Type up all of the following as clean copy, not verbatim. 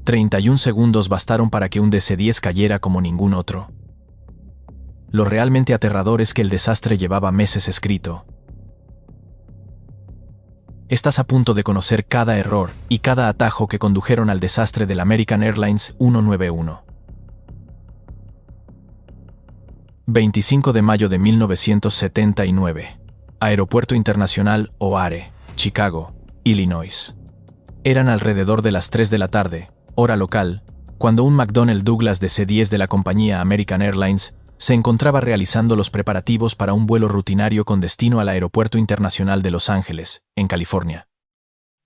31 segundos bastaron para que un DC-10 cayera como ningún otro. Lo realmente aterrador es que el desastre llevaba meses escrito. Estás a punto de conocer cada error y cada atajo que condujeron al desastre del American Airlines 191. 25 de mayo de 1979. Aeropuerto Internacional O'Hare, Chicago, Illinois. Eran alrededor de las 3 de la tarde, hora local, cuando un McDonnell Douglas DC-10 de la compañía American Airlines se encontraba realizando los preparativos para un vuelo rutinario con destino al Aeropuerto Internacional de Los Ángeles, en California.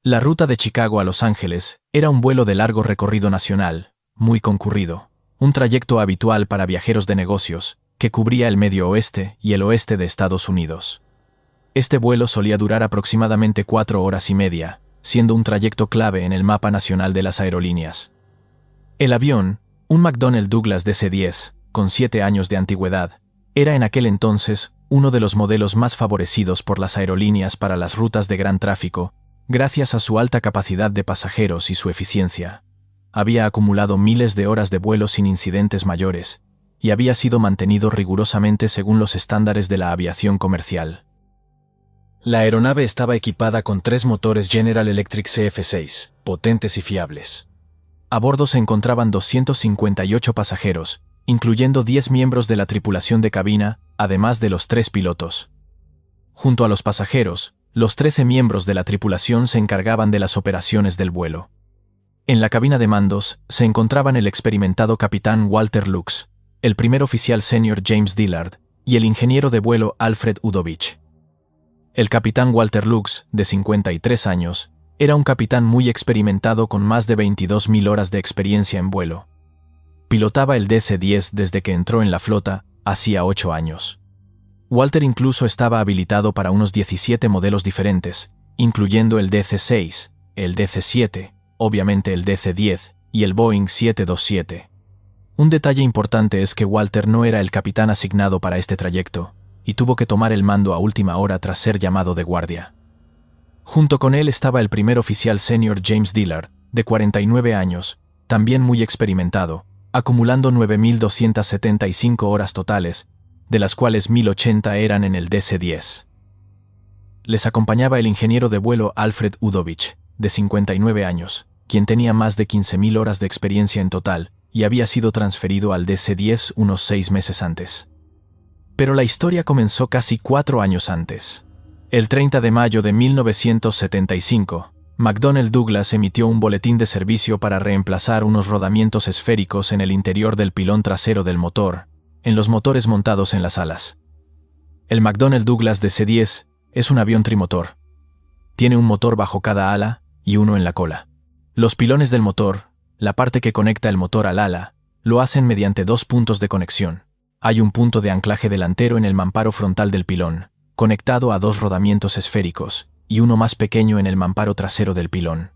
La ruta de Chicago a Los Ángeles era un vuelo de largo recorrido nacional, muy concurrido, un trayecto habitual para viajeros de negocios, que cubría el medio oeste y el oeste de Estados Unidos. Este vuelo solía durar aproximadamente 4 horas y media, siendo un trayecto clave en el mapa nacional de las aerolíneas. El avión, un McDonnell Douglas DC-10, con 7 años de antigüedad, era en aquel entonces uno de los modelos más favorecidos por las aerolíneas para las rutas de gran tráfico, gracias a su alta capacidad de pasajeros y su eficiencia. Había acumulado miles de horas de vuelo sin incidentes mayores, y había sido mantenido rigurosamente según los estándares de la aviación comercial. La aeronave estaba equipada con 3 motores General Electric CF6, potentes y fiables. A bordo se encontraban 258 pasajeros, incluyendo 10 miembros de la tripulación de cabina, además de los 3 pilotos. Junto a los pasajeros, los 13 miembros de la tripulación se encargaban de las operaciones del vuelo. En la cabina de mandos se encontraban el experimentado capitán Walter Lux, el primer oficial senior James Dillard y el ingeniero de vuelo Alfred Udovich. El capitán Walter Lux, de 53 años, era un capitán muy experimentado con más de 22.000 horas de experiencia en vuelo. Pilotaba el DC-10 desde que entró en la flota, hacía 8 años. Walter incluso estaba habilitado para unos 17 modelos diferentes, incluyendo el DC-6, el DC-7, obviamente el DC-10 y el Boeing 727. Un detalle importante es que Walter no era el capitán asignado para este trayecto, y tuvo que tomar el mando a última hora tras ser llamado de guardia. Junto con él estaba el primer oficial senior James Dillard, de 49 años, también muy experimentado, acumulando 9.275 horas totales, de las cuales 1.080 eran en el DC-10. Les acompañaba el ingeniero de vuelo Alfred Udovich, de 59 años, quien tenía más de 15.000 horas de experiencia en total, y había sido transferido al DC-10 unos 6 meses antes. Pero la historia comenzó casi 4 años antes. El 30 de mayo de 1975, McDonnell Douglas emitió un boletín de servicio para reemplazar unos rodamientos esféricos en el interior del pilón trasero del motor, en los motores montados en las alas. El McDonnell Douglas DC-10 es un avión trimotor. Tiene un motor bajo cada ala y uno en la cola. Los pilones del motor, la parte que conecta el motor al ala, lo hacen mediante 2 puntos de conexión. Hay un punto de anclaje delantero en el mamparo frontal del pilón, conectado a 2 rodamientos esféricos, y uno más pequeño en el mamparo trasero del pilón.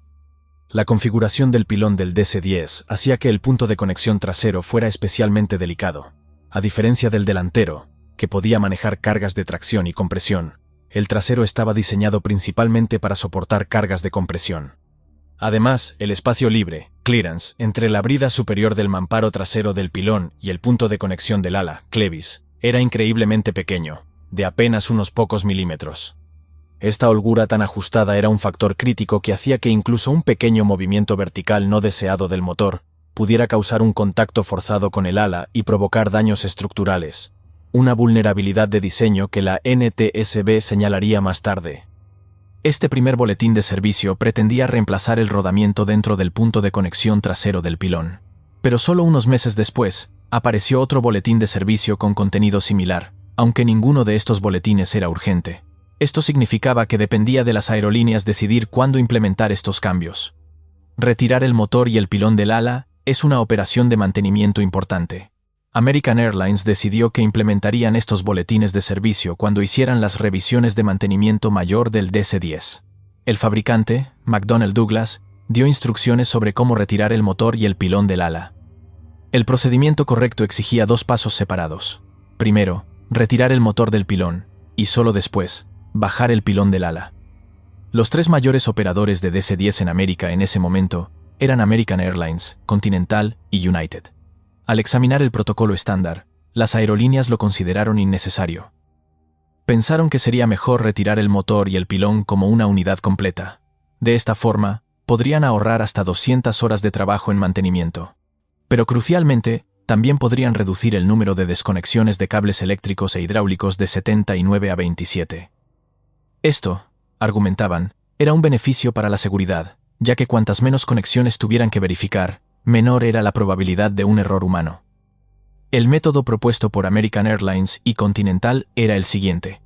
La configuración del pilón del DC-10 hacía que el punto de conexión trasero fuera especialmente delicado. A diferencia del delantero, que podía manejar cargas de tracción y compresión, el trasero estaba diseñado principalmente para soportar cargas de compresión. Además, el espacio libre, clearance, entre la brida superior del mamparo trasero del pilón y el punto de conexión del ala, clevis, era increíblemente pequeño, de apenas unos pocos milímetros. Esta holgura tan ajustada era un factor crítico que hacía que incluso un pequeño movimiento vertical no deseado del motor pudiera causar un contacto forzado con el ala y provocar daños estructurales, una vulnerabilidad de diseño que la NTSB señalaría más tarde. Este primer boletín de servicio pretendía reemplazar el rodamiento dentro del punto de conexión trasero del pilón. Pero solo unos meses después, apareció otro boletín de servicio con contenido similar, aunque ninguno de estos boletines era urgente. Esto significaba que dependía de las aerolíneas decidir cuándo implementar estos cambios. Retirar el motor y el pilón del ala es una operación de mantenimiento importante. American Airlines decidió que implementarían estos boletines de servicio cuando hicieran las revisiones de mantenimiento mayor del DC-10. El fabricante, McDonnell Douglas, dio instrucciones sobre cómo retirar el motor y el pilón del ala. El procedimiento correcto exigía 2 pasos separados. Primero, retirar el motor del pilón, y solo después, bajar el pilón del ala. Los 3 mayores operadores de DC-10 en América en ese momento eran American Airlines, Continental y United. Al examinar el protocolo estándar, las aerolíneas lo consideraron innecesario. Pensaron que sería mejor retirar el motor y el pilón como una unidad completa. De esta forma, podrían ahorrar hasta 200 horas de trabajo en mantenimiento. Pero crucialmente, también podrían reducir el número de desconexiones de cables eléctricos e hidráulicos de 79 a 27. Esto, argumentaban, era un beneficio para la seguridad, ya que cuantas menos conexiones tuvieran que verificar, menor era la probabilidad de un error humano. El método propuesto por American Airlines y Continental era el siguiente.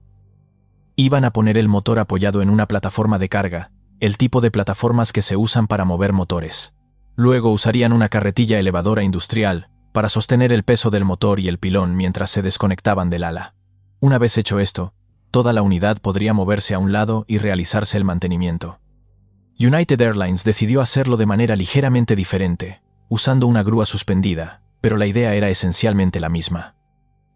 Iban a poner el motor apoyado en una plataforma de carga, el tipo de plataformas que se usan para mover motores. Luego usarían una carretilla elevadora industrial para sostener el peso del motor y el pilón mientras se desconectaban del ala. Una vez hecho esto, toda la unidad podría moverse a un lado y realizarse el mantenimiento. United Airlines decidió hacerlo de manera ligeramente diferente, usando una grúa suspendida, pero la idea era esencialmente la misma.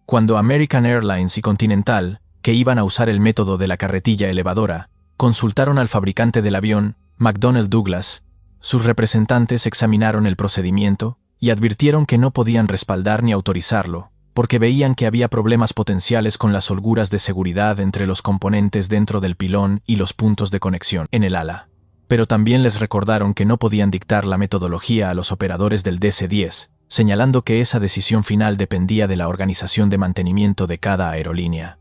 Cuando American Airlines y Continental, que iban a usar el método de la carretilla elevadora, consultaron al fabricante del avión, McDonnell Douglas, sus representantes examinaron el procedimiento y advirtieron que no podían respaldar ni autorizarlo, porque veían que había problemas potenciales con las holguras de seguridad entre los componentes dentro del pilón y los puntos de conexión en el ala. Pero también les recordaron que no podían dictar la metodología a los operadores del DC-10, señalando que esa decisión final dependía de la organización de mantenimiento de cada aerolínea.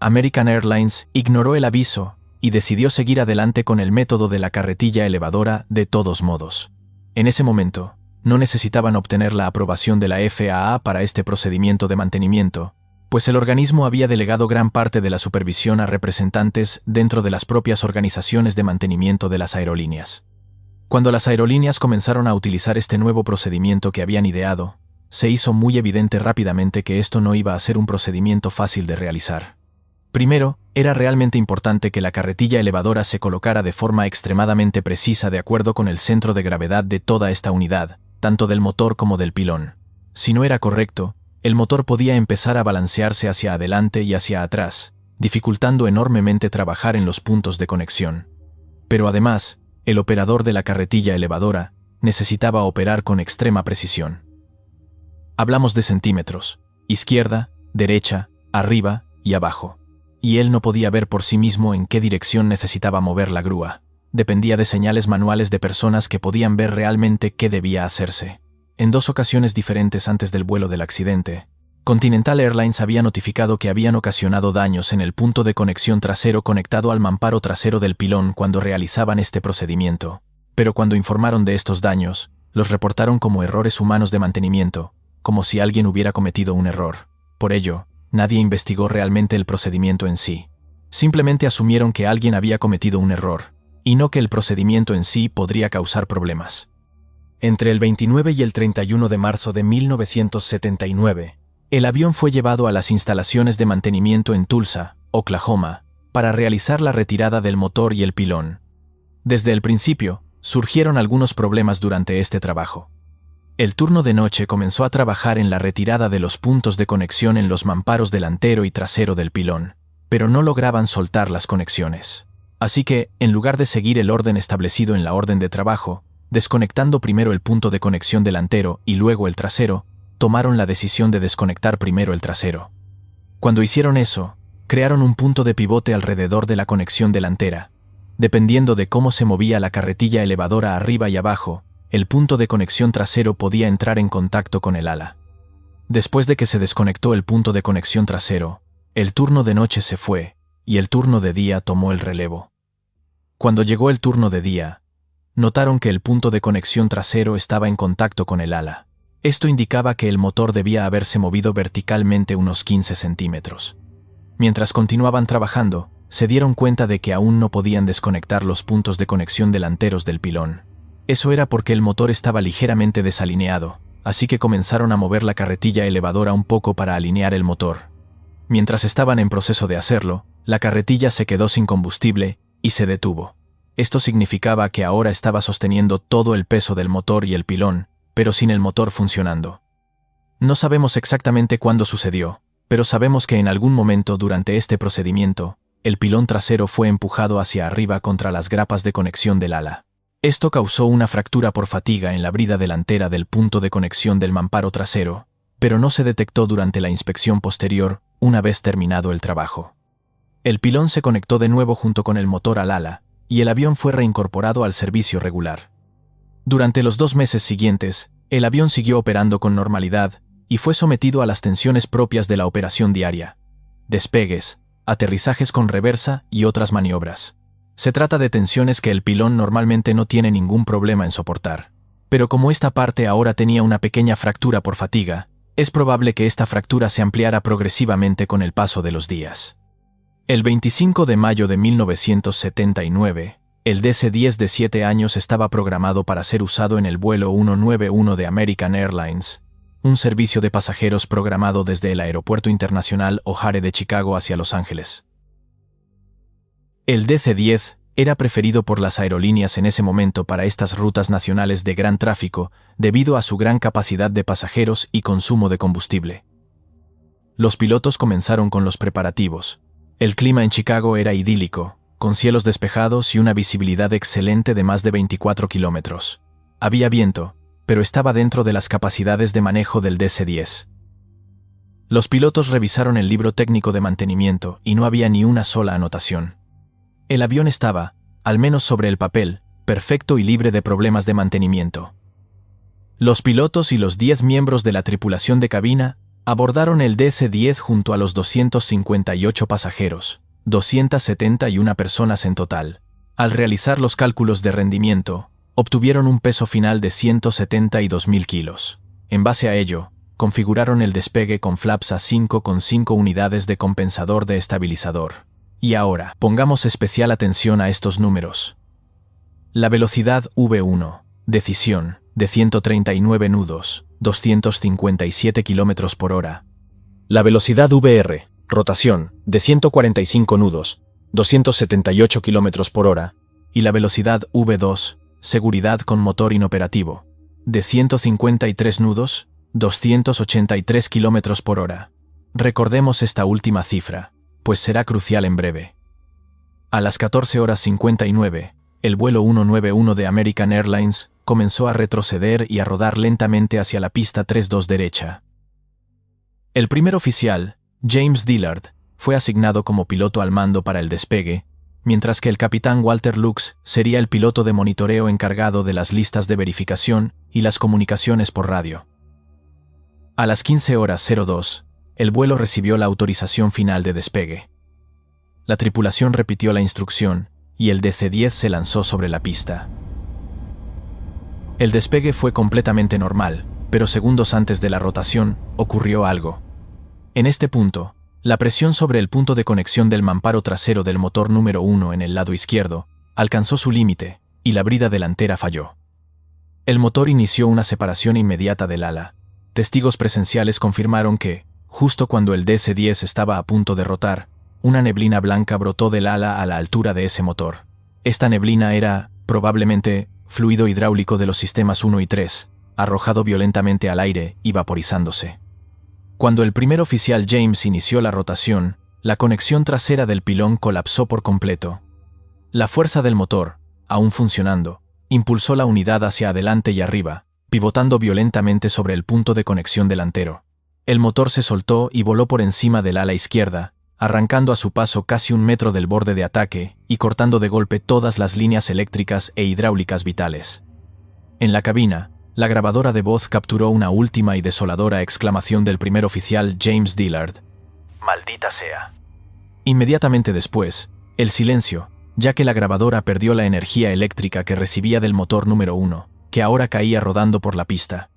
American Airlines ignoró el aviso y decidió seguir adelante con el método de la carretilla elevadora de todos modos. En ese momento, no necesitaban obtener la aprobación de la FAA para este procedimiento de mantenimiento, pues el organismo había delegado gran parte de la supervisión a representantes dentro de las propias organizaciones de mantenimiento de las aerolíneas. Cuando las aerolíneas comenzaron a utilizar este nuevo procedimiento que habían ideado, se hizo muy evidente rápidamente que esto no iba a ser un procedimiento fácil de realizar. Primero, era realmente importante que la carretilla elevadora se colocara de forma extremadamente precisa de acuerdo con el centro de gravedad de toda esta unidad, tanto del motor como del pilón. Si no era correcto, el motor podía empezar a balancearse hacia adelante y hacia atrás, dificultando enormemente trabajar en los puntos de conexión. Pero además, el operador de la carretilla elevadora necesitaba operar con extrema precisión. Hablamos de centímetros, izquierda, derecha, arriba y abajo. Y él no podía ver por sí mismo en qué dirección necesitaba mover la grúa. Dependía de señales manuales de personas que podían ver realmente qué debía hacerse. En 2 ocasiones diferentes antes del vuelo del accidente, Continental Airlines había notificado que habían ocasionado daños en el punto de conexión trasero conectado al mamparo trasero del pilón cuando realizaban este procedimiento. Pero cuando informaron de estos daños, los reportaron como errores humanos de mantenimiento, como si alguien hubiera cometido un error. Por ello, nadie investigó realmente el procedimiento en sí. Simplemente asumieron que alguien había cometido un error, y no que el procedimiento en sí podría causar problemas. Entre el 29 y el 31 de marzo de 1979, el avión fue llevado a las instalaciones de mantenimiento en Tulsa, Oklahoma, para realizar la retirada del motor y el pilón. Desde el principio, surgieron algunos problemas durante este trabajo. El turno de noche comenzó a trabajar en la retirada de los puntos de conexión en los mamparos delantero y trasero del pilón, pero no lograban soltar las conexiones. Así que, en lugar de seguir el orden establecido en la orden de trabajo, desconectando primero el punto de conexión delantero y luego el trasero, tomaron la decisión de desconectar primero el trasero. Cuando hicieron eso, crearon un punto de pivote alrededor de la conexión delantera. Dependiendo de cómo se movía la carretilla elevadora arriba y abajo, el punto de conexión trasero podía entrar en contacto con el ala. Después de que se desconectó el punto de conexión trasero, el turno de noche se fue, y el turno de día tomó el relevo. Cuando llegó el turno de día, notaron que el punto de conexión trasero estaba en contacto con el ala. Esto indicaba que el motor debía haberse movido verticalmente unos 15 centímetros. Mientras continuaban trabajando, se dieron cuenta de que aún no podían desconectar los puntos de conexión delanteros del pilón. Eso era porque el motor estaba ligeramente desalineado, así que comenzaron a mover la carretilla elevadora un poco para alinear el motor. Mientras estaban en proceso de hacerlo, la carretilla se quedó sin combustible y se detuvo. Esto significaba que ahora estaba sosteniendo todo el peso del motor y el pilón, pero sin el motor funcionando. No sabemos exactamente cuándo sucedió, pero sabemos que en algún momento durante este procedimiento, el pilón trasero fue empujado hacia arriba contra las grapas de conexión del ala. Esto causó una fractura por fatiga en la brida delantera del punto de conexión del mamparo trasero, pero no se detectó durante la inspección posterior una vez terminado el trabajo. El pilón se conectó de nuevo junto con el motor al ala, y el avión fue reincorporado al servicio regular. Durante los 2 meses siguientes, el avión siguió operando con normalidad y fue sometido a las tensiones propias de la operación diaria: despegues, aterrizajes con reversa y otras maniobras. Se trata de tensiones que el pilón normalmente no tiene ningún problema en soportar. Pero como esta parte ahora tenía una pequeña fractura por fatiga, es probable que esta fractura se ampliara progresivamente con el paso de los días. El 25 de mayo de 1979, el DC-10 de 7 años estaba programado para ser usado en el vuelo 191 de American Airlines, un servicio de pasajeros programado desde el Aeropuerto Internacional O'Hare de Chicago hacia Los Ángeles. El DC-10 era preferido por las aerolíneas en ese momento para estas rutas nacionales de gran tráfico debido a su gran capacidad de pasajeros y consumo de combustible. Los pilotos comenzaron con los preparativos. El clima en Chicago era idílico, con cielos despejados y una visibilidad excelente de más de 24 kilómetros. Había viento, pero estaba dentro de las capacidades de manejo del DC-10. Los pilotos revisaron el libro técnico de mantenimiento y no había ni una sola anotación. El avión estaba, al menos sobre el papel, perfecto y libre de problemas de mantenimiento. Los pilotos y los 10 miembros de la tripulación de cabina abordaron el DC-10 junto a los 258 pasajeros, 271 personas en total. Al realizar los cálculos de rendimiento, obtuvieron un peso final de 172.000 kilos. En base a ello, configuraron el despegue con flaps A5 con 5 unidades de compensador de estabilizador. Y ahora, pongamos especial atención a estos números. La velocidad V1, decisión, de 139 nudos, 257 km por hora. La velocidad VR, rotación, de 145 nudos, 278 km por hora. Y la velocidad V2, seguridad con motor inoperativo, de 153 nudos, 283 km por hora. Recordemos esta última cifra, pues será crucial en breve. A las 14:59, el vuelo 191 de American Airlines comenzó a retroceder y a rodar lentamente hacia la pista 32 derecha. El primer oficial, James Dillard, fue asignado como piloto al mando para el despegue, mientras que el capitán Walter Lux sería el piloto de monitoreo encargado de las listas de verificación y las comunicaciones por radio. A las 15:02, el vuelo recibió la autorización final de despegue. La tripulación repitió la instrucción y el DC-10 se lanzó sobre la pista. El despegue fue completamente normal, pero segundos antes de la rotación, ocurrió algo. En este punto, la presión sobre el punto de conexión del mamparo trasero del motor número 1 en el lado izquierdo alcanzó su límite y la brida delantera falló. El motor inició una separación inmediata del ala. Testigos presenciales confirmaron que, justo cuando el DC-10 estaba a punto de rotar, una neblina blanca brotó del ala a la altura de ese motor. Esta neblina era, probablemente, fluido hidráulico de los sistemas 1 y 3, arrojado violentamente al aire y vaporizándose. Cuando el primer oficial James inició la rotación, la conexión trasera del pilón colapsó por completo. La fuerza del motor, aún funcionando, impulsó la unidad hacia adelante y arriba, pivotando violentamente sobre el punto de conexión delantero. El motor se soltó y voló por encima del ala izquierda, arrancando a su paso casi 1 metro del borde de ataque y cortando de golpe todas las líneas eléctricas e hidráulicas vitales. En la cabina, la grabadora de voz capturó una última y desoladora exclamación del primer oficial James Dillard: «¡Maldita sea!». Inmediatamente después, el silencio, ya que la grabadora perdió la energía eléctrica que recibía del motor número 1, que ahora caía rodando por la pista.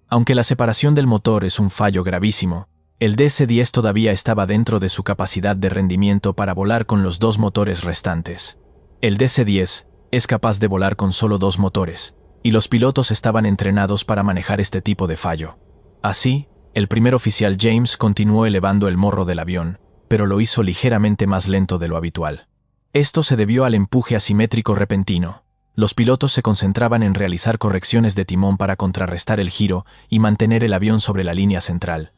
Aunque la separación del motor es un fallo gravísimo, el DC-10 todavía estaba dentro de su capacidad de rendimiento para volar con los 2 motores restantes. El DC-10 es capaz de volar con solo 2 motores, y los pilotos estaban entrenados para manejar este tipo de fallo. Así, el primer oficial James continuó elevando el morro del avión, pero lo hizo ligeramente más lento de lo habitual. Esto se debió al empuje asimétrico repentino. Los pilotos se concentraban en realizar correcciones de timón para contrarrestar el giro y mantener el avión sobre la línea central.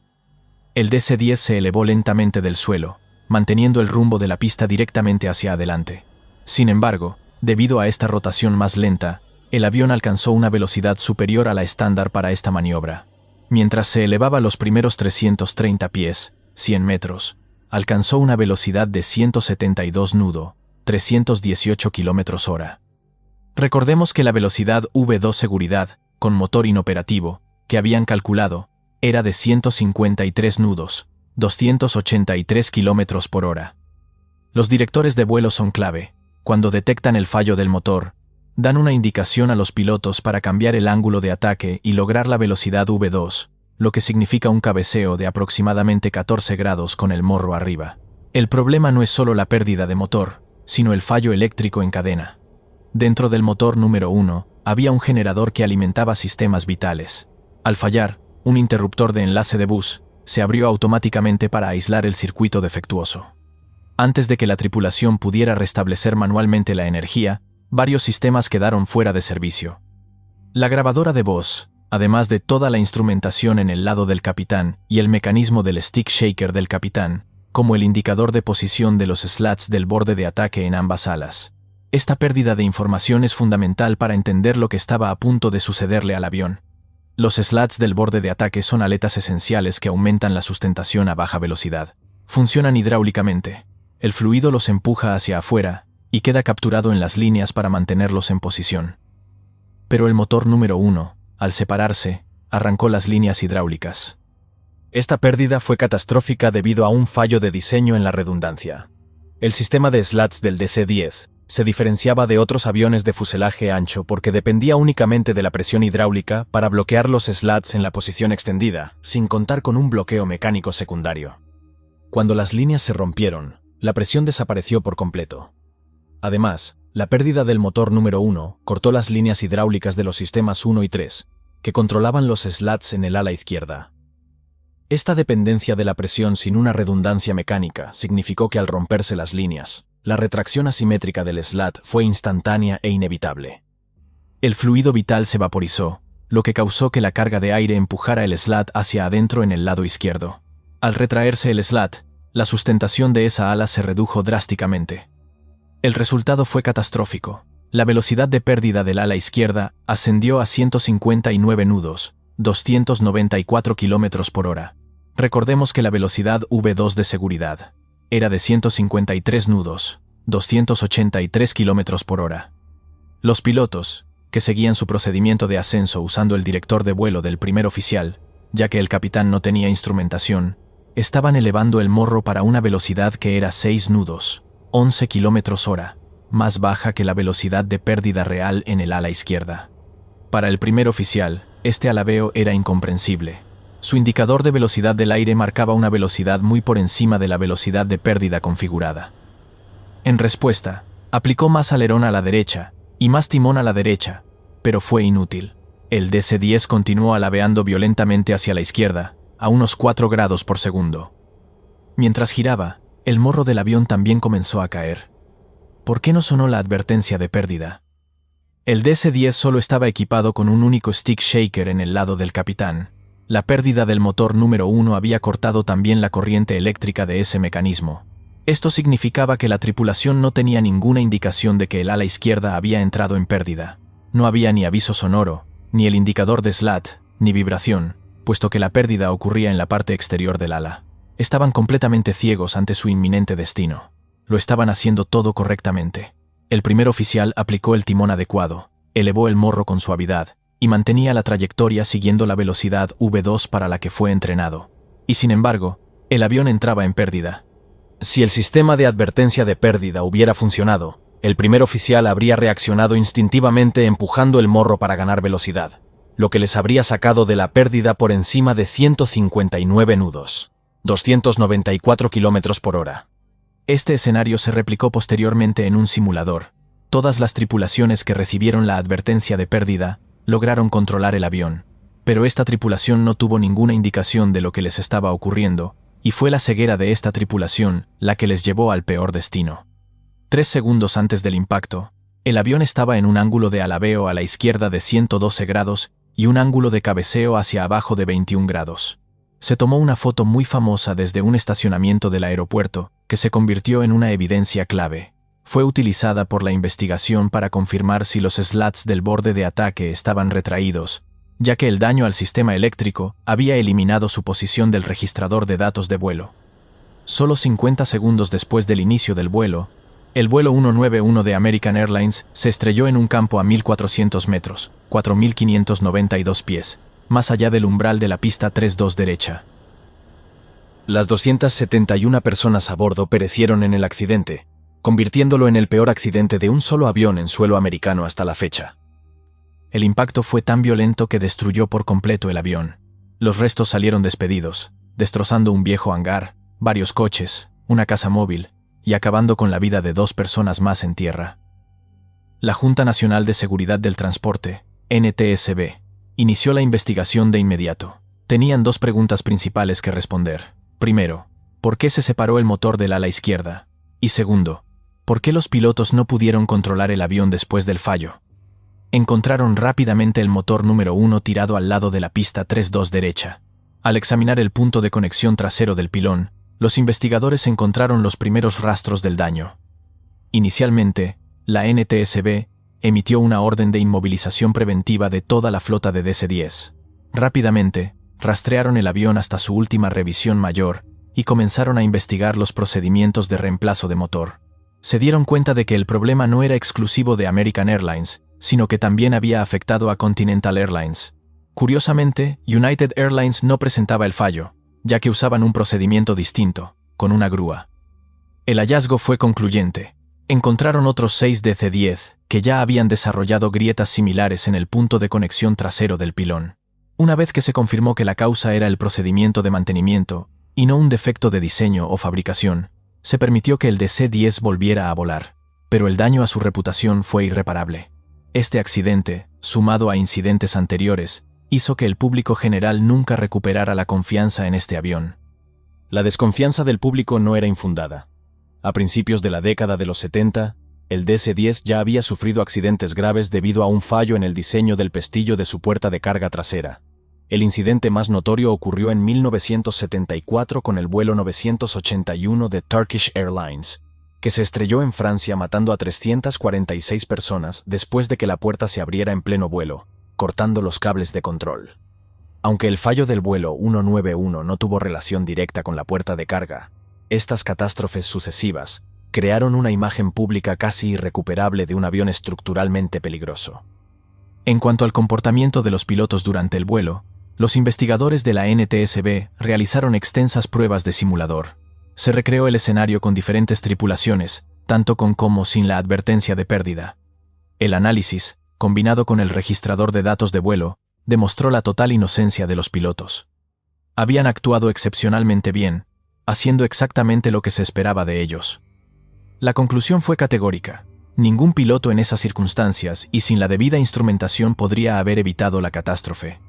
El DC-10 se elevó lentamente del suelo, manteniendo el rumbo de la pista directamente hacia adelante. Sin embargo, debido a esta rotación más lenta, el avión alcanzó una velocidad superior a la estándar para esta maniobra. Mientras se elevaba los primeros 330 pies, 100 metros, alcanzó una velocidad de 172 nudo, 318 km/h. Recordemos que la velocidad V2 seguridad, con motor inoperativo, que habían calculado, era de 153 nudos, 283 km/h. Los directores de vuelo son clave. Cuando detectan el fallo del motor, dan una indicación a los pilotos para cambiar el ángulo de ataque y lograr la velocidad V2, lo que significa un cabeceo de aproximadamente 14 grados con el morro arriba. El problema no es solo la pérdida de motor, sino el fallo eléctrico en cadena. Dentro del motor número 1, había un generador que alimentaba sistemas vitales. Al fallar, un interruptor de enlace de bus se abrió automáticamente para aislar el circuito defectuoso. Antes de que la tripulación pudiera restablecer manualmente la energía, varios sistemas quedaron fuera de servicio. La grabadora de voz, además de toda la instrumentación en el lado del capitán y el mecanismo del stick shaker del capitán, como el indicador de posición de los slats del borde de ataque en ambas alas. Esta pérdida de información es fundamental para entender lo que estaba a punto de sucederle al avión. Los slats del borde de ataque son aletas esenciales que aumentan la sustentación a baja velocidad. Funcionan hidráulicamente. El fluido los empuja hacia afuera y queda capturado en las líneas para mantenerlos en posición. Pero el motor número 1, al separarse, arrancó las líneas hidráulicas. Esta pérdida fue catastrófica debido a un fallo de diseño en la redundancia. El sistema de slats del DC-10 se diferenciaba de otros aviones de fuselaje ancho porque dependía únicamente de la presión hidráulica para bloquear los slats en la posición extendida, sin contar con un bloqueo mecánico secundario. Cuando las líneas se rompieron, la presión desapareció por completo. Además, la pérdida del motor número 1 cortó las líneas hidráulicas de los sistemas 1 y 3, que controlaban los slats en el ala izquierda. Esta dependencia de la presión sin una redundancia mecánica significó que al romperse las líneas, la retracción asimétrica del slat fue instantánea e inevitable. El fluido vital se vaporizó, lo que causó que la carga de aire empujara el slat hacia adentro en el lado izquierdo. Al retraerse el slat, la sustentación de esa ala se redujo drásticamente. El resultado fue catastrófico. La velocidad de pérdida del ala izquierda ascendió a 159 nudos, 294 km/h. Recordemos que la velocidad V2 de seguridad era de 153 nudos, 283 km/h. Los pilotos, que seguían su procedimiento de ascenso usando el director de vuelo del primer oficial, ya que el capitán no tenía instrumentación, estaban elevando el morro para una velocidad que era 6 nudos, 11 km/h, más baja que la velocidad de pérdida real en el ala izquierda. Para el primer oficial, este alabeo era incomprensible. Su indicador de velocidad del aire marcaba una velocidad muy por encima de la velocidad de pérdida configurada. En respuesta, aplicó más alerón a la derecha y más timón a la derecha, pero fue inútil. El DC-10 continuó alabeando violentamente hacia la izquierda, a unos 4 grados por segundo. Mientras giraba, el morro del avión también comenzó a caer. ¿Por qué no sonó la advertencia de pérdida? El DC-10 solo estaba equipado con un único stick shaker en el lado del capitán. La pérdida del motor número 1 había cortado también la corriente eléctrica de ese mecanismo. Esto significaba que la tripulación no tenía ninguna indicación de que el ala izquierda había entrado en pérdida. No había ni aviso sonoro, ni el indicador de slat, ni vibración, puesto que la pérdida ocurría en la parte exterior del ala. Estaban completamente ciegos ante su inminente destino. Lo estaban haciendo todo correctamente. El primer oficial aplicó el timón adecuado, elevó el morro con suavidad, y mantenía la trayectoria siguiendo la velocidad V2 para la que fue entrenado. Y sin embargo, el avión entraba en pérdida. Si el sistema de advertencia de pérdida hubiera funcionado, el primer oficial habría reaccionado instintivamente empujando el morro para ganar velocidad, lo que les habría sacado de la pérdida por encima de 159 nudos, 294 km/h. Este escenario se replicó posteriormente en un simulador. Todas las tripulaciones que recibieron la advertencia de pérdida lograron controlar el avión, pero esta tripulación no tuvo ninguna indicación de lo que les estaba ocurriendo, y fue la ceguera de esta tripulación la que les llevó al peor destino. 3 segundos antes del impacto, el avión estaba en un ángulo de alabeo a la izquierda de 112 grados y un ángulo de cabeceo hacia abajo de 21 grados. Se tomó una foto muy famosa desde un estacionamiento del aeropuerto, que se convirtió en una evidencia clave. fue utilizada por la investigación para confirmar si los slats del borde de ataque estaban retraídos, ya que el daño al sistema eléctrico había eliminado su posición del registrador de datos de vuelo. Solo 50 segundos después del inicio del vuelo, el vuelo 191 de American Airlines se estrelló en un campo a 1.400 metros, 4.592 pies, más allá del umbral de la pista 32 derecha. Las 271 personas a bordo perecieron en el accidente, convirtiéndolo en el peor accidente de un solo avión en suelo americano hasta la fecha. El impacto fue tan violento que destruyó por completo el avión. Los restos salieron despedidos, destrozando un viejo hangar, varios coches, una casa móvil, y acabando con la vida de 2 personas más en tierra. La Junta Nacional de Seguridad del Transporte, NTSB, inició la investigación de inmediato. Tenían 2 preguntas principales que responder. Primero, ¿por qué se separó el motor del ala izquierda? Y segundo, ¿por qué los pilotos no pudieron controlar el avión después del fallo? Encontraron rápidamente el motor número 1 tirado al lado de la pista 32 derecha. Al examinar el punto de conexión trasero del pilón, los investigadores encontraron los primeros rastros del daño. Inicialmente, la NTSB emitió una orden de inmovilización preventiva de toda la flota de DC-10. Rápidamente, rastrearon el avión hasta su última revisión mayor y comenzaron a investigar los procedimientos de reemplazo de motor. Se dieron cuenta de que el problema no era exclusivo de American Airlines, sino que también había afectado a Continental Airlines. Curiosamente, United Airlines no presentaba el fallo, ya que usaban un procedimiento distinto, con una grúa. El hallazgo fue concluyente. Encontraron otros 6 DC-10 que ya habían desarrollado grietas similares en el punto de conexión trasero del pilón. Una vez que se confirmó que la causa era el procedimiento de mantenimiento, y no un defecto de diseño o fabricación, se permitió que el DC-10 volviera a volar, pero el daño a su reputación fue irreparable. Este accidente, sumado a incidentes anteriores, hizo que el público general nunca recuperara la confianza en este avión. La desconfianza del público no era infundada. A principios de la década de los 70, el DC-10 ya había sufrido accidentes graves debido a un fallo en el diseño del pestillo de su puerta de carga trasera. El incidente más notorio ocurrió en 1974 con el vuelo 981 de Turkish Airlines, que se estrelló en Francia matando a 346 personas después de que la puerta se abriera en pleno vuelo, cortando los cables de control. Aunque el fallo del vuelo 191 no tuvo relación directa con la puerta de carga, estas catástrofes sucesivas crearon una imagen pública casi irrecuperable de un avión estructuralmente peligroso. En cuanto al comportamiento de los pilotos durante el vuelo, los investigadores de la NTSB realizaron extensas pruebas de simulador. Se recreó el escenario con diferentes tripulaciones, tanto con como sin la advertencia de pérdida. El análisis, combinado con el registrador de datos de vuelo, demostró la total inocencia de los pilotos. Habían actuado excepcionalmente bien, haciendo exactamente lo que se esperaba de ellos. La conclusión fue categórica. Ningún piloto en esas circunstancias y sin la debida instrumentación podría haber evitado la catástrofe.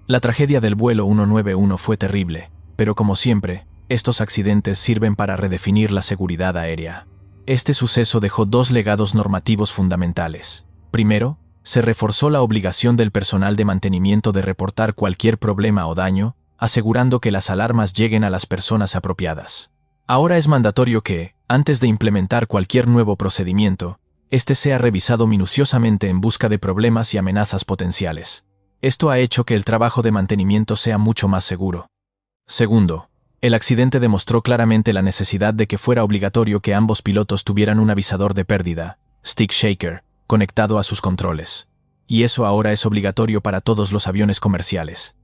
La tragedia del vuelo 191 fue terrible, pero como siempre, estos accidentes sirven para redefinir la seguridad aérea. Este suceso dejó 2 legados normativos fundamentales. Primero, se reforzó la obligación del personal de mantenimiento de reportar cualquier problema o daño, asegurando que las alarmas lleguen a las personas apropiadas. Ahora es mandatorio que, antes de implementar cualquier nuevo procedimiento, este sea revisado minuciosamente en busca de problemas y amenazas potenciales. Esto ha hecho que el trabajo de mantenimiento sea mucho más seguro. Segundo, el accidente demostró claramente la necesidad de que fuera obligatorio que ambos pilotos tuvieran un avisador de pérdida, stick shaker, conectado a sus controles. Y eso ahora es obligatorio para todos los aviones comerciales.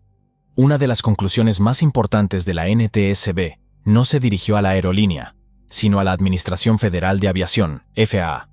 Una de las conclusiones más importantes de la NTSB no se dirigió a la aerolínea, sino a la Administración Federal de Aviación, FAA.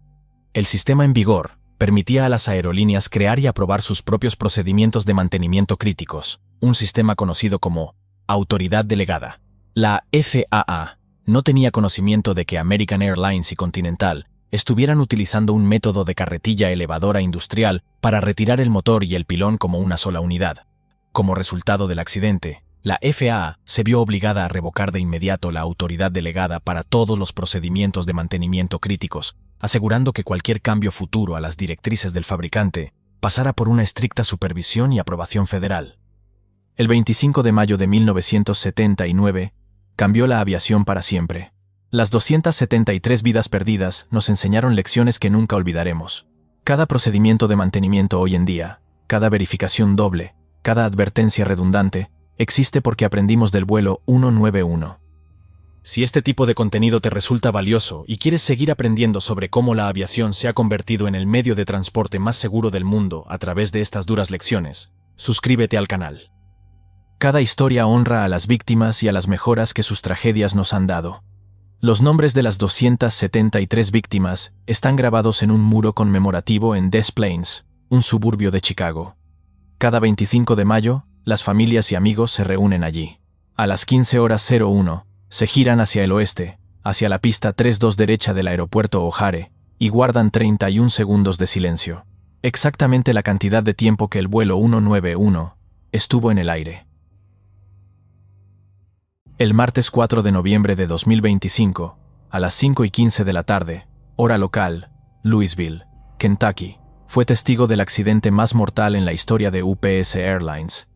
El sistema en vigor permitía a las aerolíneas crear y aprobar sus propios procedimientos de mantenimiento críticos, un sistema conocido como Autoridad Delegada. La FAA no tenía conocimiento de que American Airlines y Continental estuvieran utilizando un método de carretilla elevadora industrial para retirar el motor y el pilón como una sola unidad. Como resultado del accidente, la FAA se vio obligada a revocar de inmediato la autoridad delegada para todos los procedimientos de mantenimiento críticos, asegurando que cualquier cambio futuro a las directrices del fabricante pasara por una estricta supervisión y aprobación federal. El 25 de mayo de 1979 cambió la aviación para siempre. Las 273 vidas perdidas nos enseñaron lecciones que nunca olvidaremos. Cada procedimiento de mantenimiento hoy en día, cada verificación doble, cada advertencia redundante, existe porque aprendimos del vuelo 191. Si este tipo de contenido te resulta valioso y quieres seguir aprendiendo sobre cómo la aviación se ha convertido en el medio de transporte más seguro del mundo a través de estas duras lecciones, suscríbete al canal. Cada historia honra a las víctimas y a las mejoras que sus tragedias nos han dado. Los nombres de las 273 víctimas están grabados en un muro conmemorativo en Des Plaines, un suburbio de Chicago. Cada 25 de mayo, las familias y amigos se reúnen allí. A las 15:01, se giran hacia el oeste, hacia la pista 32 derecha del aeropuerto O'Hare, y guardan 31 segundos de silencio. Exactamente la cantidad de tiempo que el vuelo 191 estuvo en el aire. El martes 4 de noviembre de 2025, a las 5:15 de la tarde, hora local, Louisville, Kentucky, fue testigo del accidente más mortal en la historia de UPS Airlines.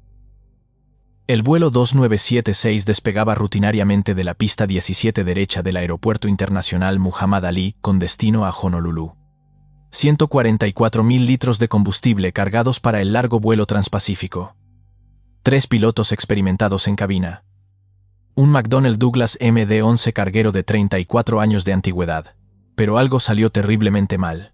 El vuelo 2976 despegaba rutinariamente de la pista 17 derecha del Aeropuerto Internacional Muhammad Ali con destino a Honolulu. 144.000 litros de combustible cargados para el largo vuelo transpacífico. 3 pilotos experimentados en cabina. Un McDonnell Douglas MD-11 carguero de 34 años de antigüedad. Pero algo salió terriblemente mal.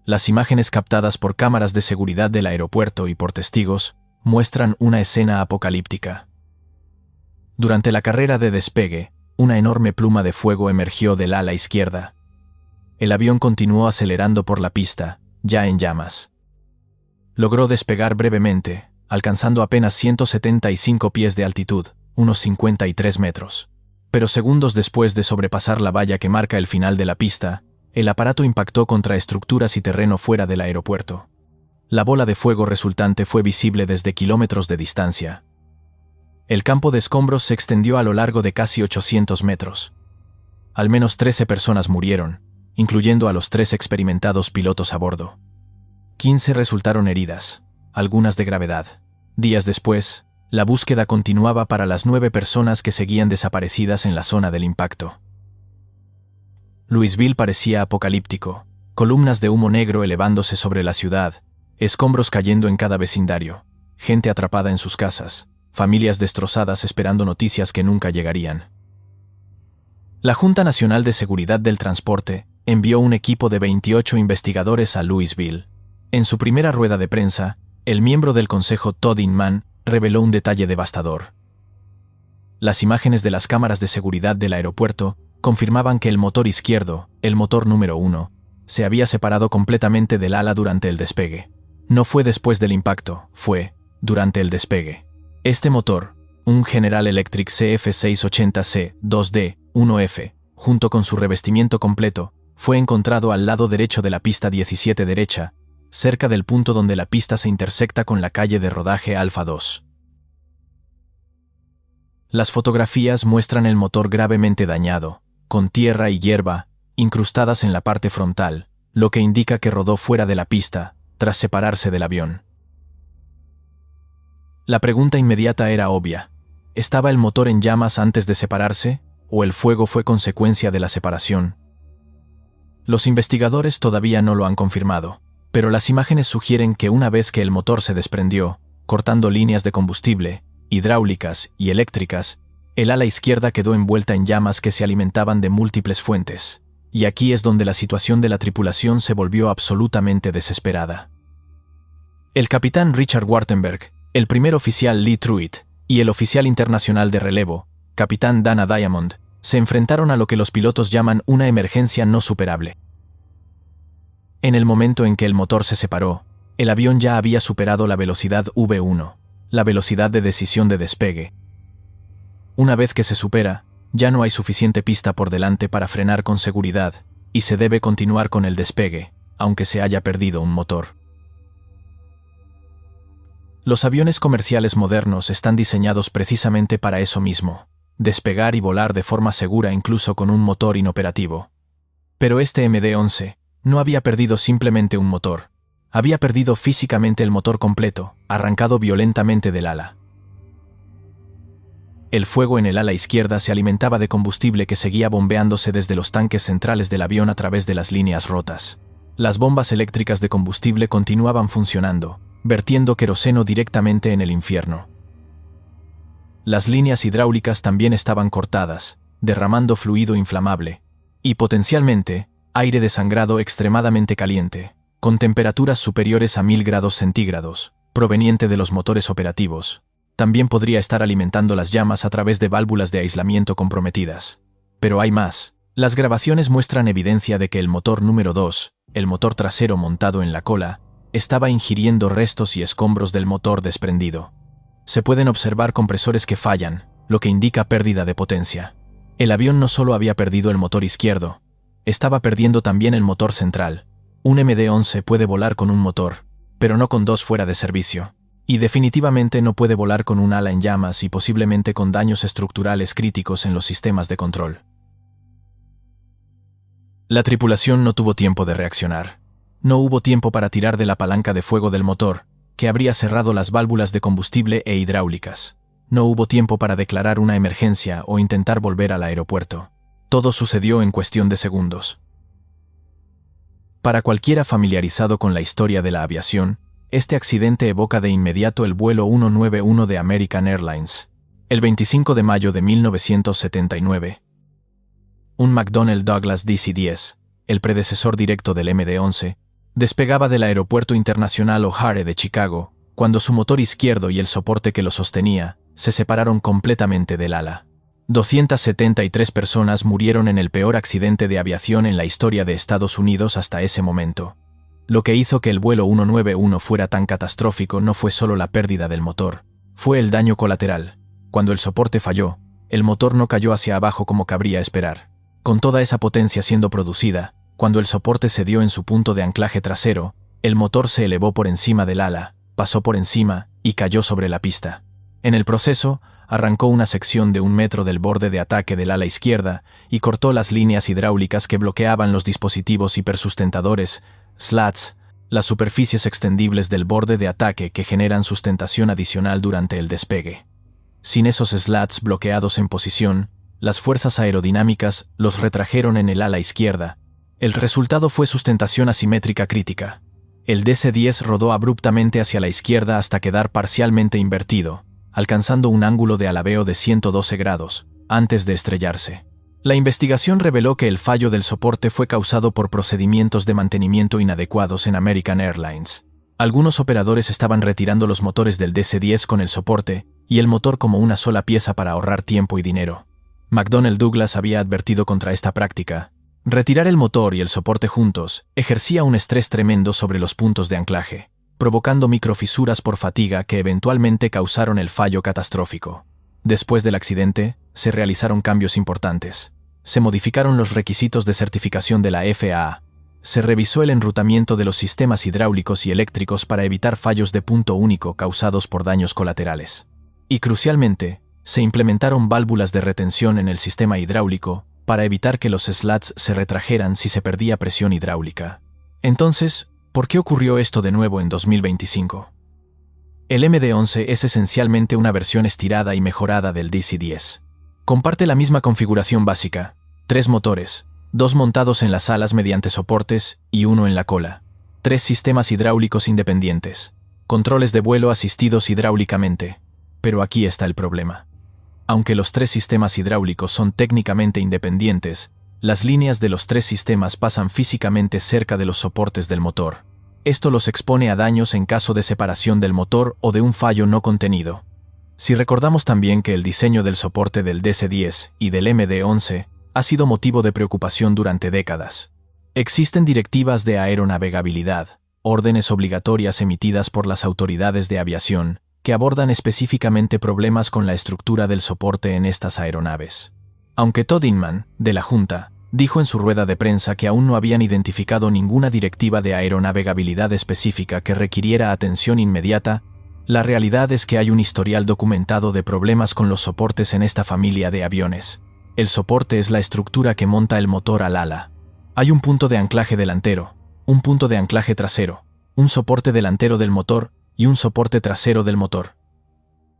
Las imágenes captadas por cámaras de seguridad del aeropuerto y por testigos muestran una escena apocalíptica. Durante la carrera de despegue, una enorme pluma de fuego emergió del ala izquierda. El avión continuó acelerando por la pista, ya en llamas. Logró despegar brevemente, alcanzando apenas 175 pies de altitud, unos 53 metros. Pero segundos después de sobrepasar la valla que marca el final de la pista, el aparato impactó contra estructuras y terreno fuera del aeropuerto. La bola de fuego resultante fue visible desde kilómetros de distancia. El campo de escombros se extendió a lo largo de casi 800 metros. Al menos 13 personas murieron, incluyendo a los 3 experimentados pilotos a bordo. 15 resultaron heridas, algunas de gravedad. Días después, la búsqueda continuaba para las 9 personas que seguían desaparecidas en la zona del impacto. Louisville parecía apocalíptico, columnas de humo negro elevándose sobre la ciudad, escombros cayendo en cada vecindario, gente atrapada en sus casas, familias destrozadas esperando noticias que nunca llegarían. La Junta Nacional de Seguridad del Transporte envió un equipo de 28 investigadores a Louisville. En su primera rueda de prensa, el miembro del consejo Todd Inman reveló un detalle devastador. Las imágenes de las cámaras de seguridad del aeropuerto confirmaban que el motor izquierdo, el motor número 1, se había separado completamente del ala durante el despegue. No fue después del impacto, fue durante el despegue. Este motor, un General Electric CF680C-2D-1F, junto con su revestimiento completo, fue encontrado al lado derecho de la pista 17 derecha, cerca del punto donde la pista se intersecta con la calle de rodaje Alfa 2. Las fotografías muestran el motor gravemente dañado, con tierra y hierba incrustadas en la parte frontal, lo que indica que rodó fuera de la pista, tras separarse del avión. La pregunta inmediata era obvia. ¿Estaba el motor en llamas antes de separarse, o el fuego fue consecuencia de la separación? Los investigadores todavía no lo han confirmado, pero las imágenes sugieren que una vez que el motor se desprendió, cortando líneas de combustible, hidráulicas y eléctricas, el ala izquierda quedó envuelta en llamas que se alimentaban de múltiples fuentes. Y aquí es donde la situación de la tripulación se volvió absolutamente desesperada. El capitán Richard Wartenberg, el primer oficial Lee Truitt y el oficial internacional de relevo, capitán Dana Diamond, se enfrentaron a lo que los pilotos llaman una emergencia no superable. En el momento en que el motor se separó, el avión ya había superado la velocidad V1, la velocidad de decisión de despegue. Una vez que se supera, ya no hay suficiente pista por delante para frenar con seguridad, y se debe continuar con el despegue, aunque se haya perdido un motor. Los aviones comerciales modernos están diseñados precisamente para eso mismo, despegar y volar de forma segura incluso con un motor inoperativo. Pero este MD-11 no había perdido simplemente un motor, había perdido físicamente el motor completo, arrancado violentamente del ala. El fuego en el ala izquierda se alimentaba de combustible que seguía bombeándose desde los tanques centrales del avión a través de las líneas rotas. Las bombas eléctricas de combustible continuaban funcionando, vertiendo queroseno directamente en el infierno. Las líneas hidráulicas también estaban cortadas, derramando fluido inflamable y, potencialmente, aire desangrado extremadamente caliente, con temperaturas superiores a 1000 grados centígrados, proveniente de los motores operativos. También podría estar alimentando las llamas a través de válvulas de aislamiento comprometidas. Pero hay más. Las grabaciones muestran evidencia de que el motor número 2, el motor trasero montado en la cola, estaba ingiriendo restos y escombros del motor desprendido. Se pueden observar compresores que fallan, lo que indica pérdida de potencia. El avión no solo había perdido el motor izquierdo, estaba perdiendo también el motor central. Un MD-11 puede volar con un motor, pero no con dos fuera de servicio. Y definitivamente no puede volar con un ala en llamas y posiblemente con daños estructurales críticos en los sistemas de control. La tripulación no tuvo tiempo de reaccionar. No hubo tiempo para tirar de la palanca de fuego del motor, que habría cerrado las válvulas de combustible e hidráulicas. No hubo tiempo para declarar una emergencia o intentar volver al aeropuerto. Todo sucedió en cuestión de segundos. Para cualquiera familiarizado con la historia de la aviación, este accidente evoca de inmediato el vuelo 191 de American Airlines. El 25 de mayo de 1979. Un McDonnell Douglas DC-10, el predecesor directo del MD-11, despegaba del Aeropuerto Internacional O'Hare de Chicago, cuando su motor izquierdo y el soporte que lo sostenía se separaron completamente del ala. 273 personas murieron en el peor accidente de aviación en la historia de Estados Unidos hasta ese momento. Lo que hizo que el vuelo 191 fuera tan catastrófico no fue solo la pérdida del motor, fue el daño colateral. Cuando el soporte falló, el motor no cayó hacia abajo como cabría esperar. Con toda esa potencia siendo producida, cuando el soporte cedió en su punto de anclaje trasero, el motor se elevó por encima del ala, pasó por encima y cayó sobre la pista. En el proceso, arrancó una sección de 1 metro del borde de ataque del ala izquierda y cortó las líneas hidráulicas que bloqueaban los dispositivos hipersustentadores, slats, las superficies extendibles del borde de ataque que generan sustentación adicional durante el despegue. Sin esos slats bloqueados en posición, las fuerzas aerodinámicas los retrajeron en el ala izquierda. El resultado fue sustentación asimétrica crítica. El DC-10 rodó abruptamente hacia la izquierda hasta quedar parcialmente invertido, alcanzando un ángulo de alabeo de 112 grados, antes de estrellarse. La investigación reveló que el fallo del soporte fue causado por procedimientos de mantenimiento inadecuados en American Airlines. Algunos operadores estaban retirando los motores del DC-10 con el soporte y el motor como una sola pieza para ahorrar tiempo y dinero. McDonnell Douglas había advertido contra esta práctica. Retirar el motor y el soporte juntos ejercía un estrés tremendo sobre los puntos de anclaje, provocando microfisuras por fatiga que eventualmente causaron el fallo catastrófico. Después del accidente, se realizaron cambios importantes. Se modificaron los requisitos de certificación de la FAA. Se revisó el enrutamiento de los sistemas hidráulicos y eléctricos para evitar fallos de punto único causados por daños colaterales. Y crucialmente, se implementaron válvulas de retención en el sistema hidráulico para evitar que los slats se retrajeran si se perdía presión hidráulica. Entonces, ¿por qué ocurrió esto de nuevo en 2025? El MD-11 es esencialmente una versión estirada y mejorada del DC-10. Comparte la misma configuración básica: 3 motores, 2 montados en las alas mediante soportes y 1 en la cola, 3 sistemas hidráulicos independientes, controles de vuelo asistidos hidráulicamente. Pero aquí está el problema. Aunque los 3 sistemas hidráulicos son técnicamente independientes, las líneas de los 3 sistemas pasan físicamente cerca de los soportes del motor. Esto los expone a daños en caso de separación del motor o de un fallo no contenido. Si recordamos también que el diseño del soporte del DC-10 y del MD-11 ha sido motivo de preocupación durante décadas. Existen directivas de aeronavegabilidad, órdenes obligatorias emitidas por las autoridades de aviación, que abordan específicamente problemas con la estructura del soporte en estas aeronaves. Aunque Todd Inman, de la Junta, dijo en su rueda de prensa que aún no habían identificado ninguna directiva de aeronavegabilidad específica que requiriera atención inmediata, la realidad es que hay un historial documentado de problemas con los soportes en esta familia de aviones. El soporte es la estructura que monta el motor al ala. Hay un punto de anclaje delantero, un punto de anclaje trasero, un soporte delantero del motor y un soporte trasero del motor.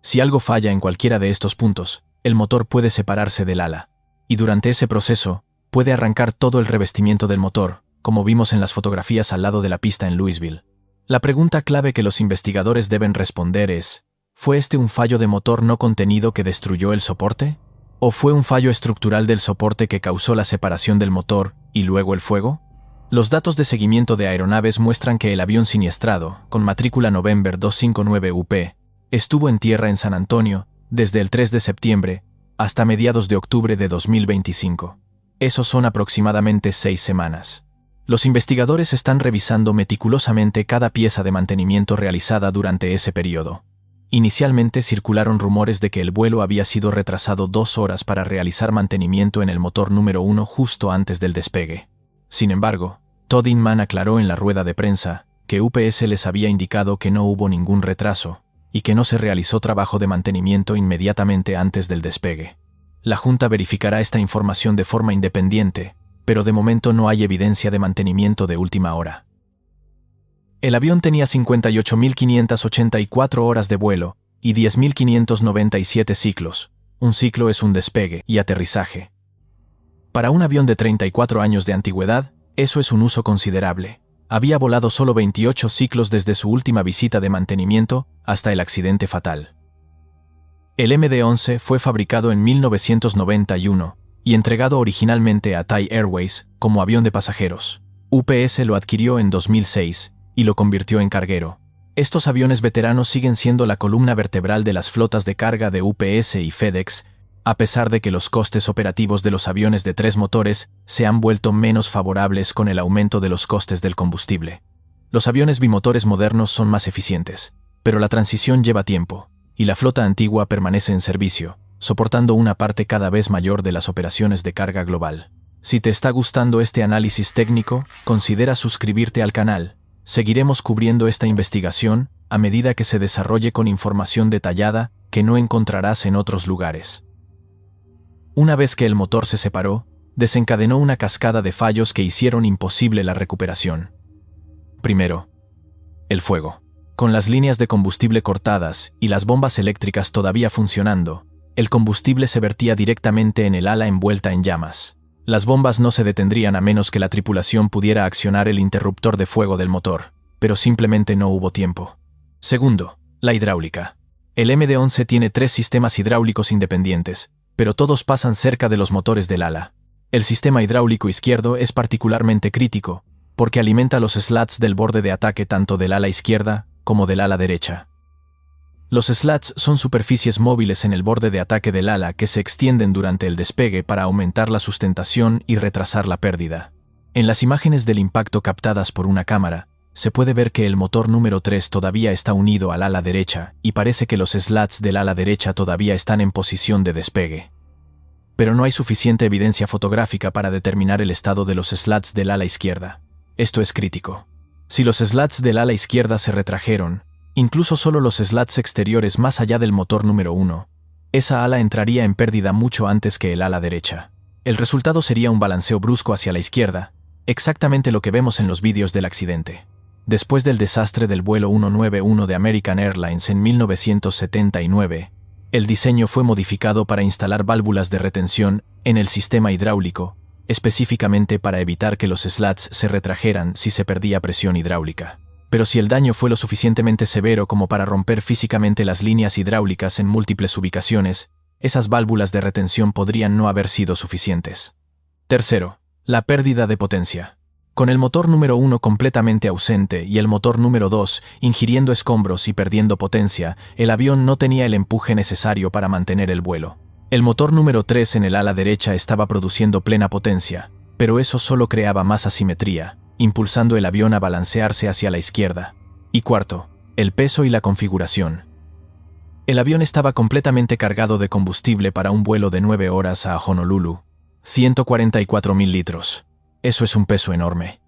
Si algo falla en cualquiera de estos puntos, el motor puede separarse del ala. Y durante ese proceso, puede arrancar todo el revestimiento del motor, como vimos en las fotografías al lado de la pista en Louisville. La pregunta clave que los investigadores deben responder es: ¿fue este un fallo de motor no contenido que destruyó el soporte? ¿O fue un fallo estructural del soporte que causó la separación del motor y luego el fuego? Los datos de seguimiento de aeronaves muestran que el avión siniestrado, con matrícula November 259 UP, estuvo en tierra en San Antonio desde el 3 de septiembre hasta mediados de octubre de 2025. Esos son aproximadamente 6 semanas. Los investigadores están revisando meticulosamente cada pieza de mantenimiento realizada durante ese periodo. Inicialmente circularon rumores de que el vuelo había sido retrasado 2 horas para realizar mantenimiento en el motor número 1 justo antes del despegue. Sin embargo, Todd Inman aclaró en la rueda de prensa que UPS les había indicado que no hubo ningún retraso y que no se realizó trabajo de mantenimiento inmediatamente antes del despegue. La Junta verificará esta información de forma independiente, pero de momento no hay evidencia de mantenimiento de última hora. El avión tenía 58.584 horas de vuelo y 10.597 ciclos. Un ciclo es un despegue y aterrizaje. Para un avión de 34 años de antigüedad, eso es un uso considerable. Había volado solo 28 ciclos desde su última visita de mantenimiento hasta el accidente fatal. El MD-11 fue fabricado en 1991 y entregado originalmente a Thai Airways como avión de pasajeros. UPS lo adquirió en 2006 y lo convirtió en carguero. Estos aviones veteranos siguen siendo la columna vertebral de las flotas de carga de UPS y FedEx, a pesar de que los costes operativos de los aviones de 3 motores se han vuelto menos favorables con el aumento de los costes del combustible. Los aviones bimotores modernos son más eficientes, pero la transición lleva tiempo, y la flota antigua permanece en servicio, soportando una parte cada vez mayor de las operaciones de carga global. Si te está gustando este análisis técnico, considera suscribirte al canal. Seguiremos cubriendo esta investigación a medida que se desarrolle con información detallada que no encontrarás en otros lugares. Una vez que el motor se separó, desencadenó una cascada de fallos que hicieron imposible la recuperación. Primero, el fuego. Con las líneas de combustible cortadas y las bombas eléctricas todavía funcionando, el combustible se vertía directamente en el ala envuelta en llamas. Las bombas no se detendrían a menos que la tripulación pudiera accionar el interruptor de fuego del motor, pero simplemente no hubo tiempo. Segundo, la hidráulica. El MD-11 tiene 3 sistemas hidráulicos independientes, pero todos pasan cerca de los motores del ala. El sistema hidráulico izquierdo es particularmente crítico, porque alimenta los slats del borde de ataque tanto del ala izquierda como del ala derecha. Los slats son superficies móviles en el borde de ataque del ala que se extienden durante el despegue para aumentar la sustentación y retrasar la pérdida. En las imágenes del impacto captadas por una cámara, se puede ver que el motor número 3 todavía está unido al ala derecha y parece que los slats del ala derecha todavía están en posición de despegue. Pero no hay suficiente evidencia fotográfica para determinar el estado de los slats del ala izquierda. Esto es crítico. Si los slats del ala izquierda se retrajeron, incluso solo los slats exteriores más allá del motor número 1, esa ala entraría en pérdida mucho antes que el ala derecha. El resultado sería un balanceo brusco hacia la izquierda, exactamente lo que vemos en los vídeos del accidente. Después del desastre del vuelo 191 de American Airlines en 1979, el diseño fue modificado para instalar válvulas de retención en el sistema hidráulico, específicamente para evitar que los slats se retrajeran si se perdía presión hidráulica. Pero si el daño fue lo suficientemente severo como para romper físicamente las líneas hidráulicas en múltiples ubicaciones, esas válvulas de retención podrían no haber sido suficientes. Tercero, la pérdida de potencia. Con el motor número 1 completamente ausente y el motor número 2 ingiriendo escombros y perdiendo potencia, el avión no tenía el empuje necesario para mantener el vuelo. El motor número 3 en el ala derecha estaba produciendo plena potencia, pero eso solo creaba más asimetría, impulsando el avión a balancearse hacia la izquierda. Y cuarto, el peso y la configuración. El avión estaba completamente cargado de combustible para un vuelo de 9 horas a Honolulu. 144.000 litros. Eso es un peso enorme.